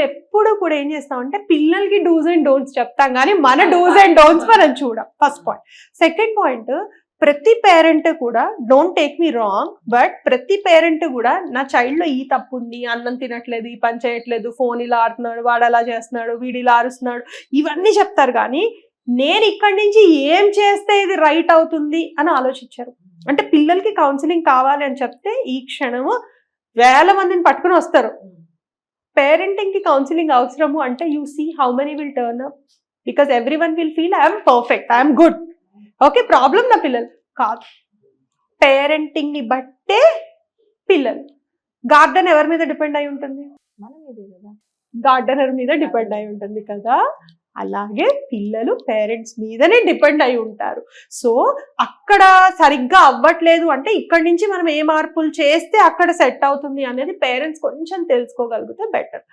ఎప్పుడు కూడా ఏం చేస్తామంటే పిల్లలకి డూస్ అండ్ డోంట్స్ చెప్తాం కానీ మన డూస్ అండ్ డోంట్స్ మనం చూడం. First point. సెకండ్ పాయింట్, ప్రతి పేరెంట్ కూడా, don't take me wrong, but ప్రతి పేరెంట్ కూడా నా చైల్డ్లో ఈ తప్పు ఉంది, అన్నం తినట్లేదు, ఈ పని చేయట్లేదు, ఫోన్ ఇలా ఆడుతున్నాడు, వాడు అలా చేస్తున్నాడు, వీడు ఇలా అరుస్తున్నాడు, ఇవన్నీ చెప్తారు. కానీ నేను ఇక్కడి నుంచి ఏం చేస్తే ఇది రైట్ అవుతుంది అని ఆలోచించారు. అంటే పిల్లలకి కౌన్సిలింగ్ కావాలి అని చెప్తే ఈ క్షణము వేల మందిని పట్టుకుని వస్తారు. పేరెంటింగ్ కి కౌన్సిలింగ్ అవసరము అంటే you see how many will turn up, because everyone will feel I'm perfect, I'm good, okay problem నా పిల్లలు కాదు. పేరెంటింగ్ ని బట్టే పిల్లలు. గార్డెన్ ఎవరి మీద డిపెండ్ అయి ఉంటుంది? మన మీదే కదా, గార్డెనర్ మీద డిపెండ్ అయి ఉంటుంది కదా. అలాగే పిల్లలు పేరెంట్స్ మీదనే డిపెండ్ అయి ఉంటారు. సో అక్కడ సరిగ్గా అవ్వట్లేదు అంటే ఇక్కడి నుంచి మనం ఏ మార్పులు చేస్తే అక్కడ సెట్ అవుతుంది అనేది పేరెంట్స్ కొంచెం తెలుసుకోగలిగితే బెటర్.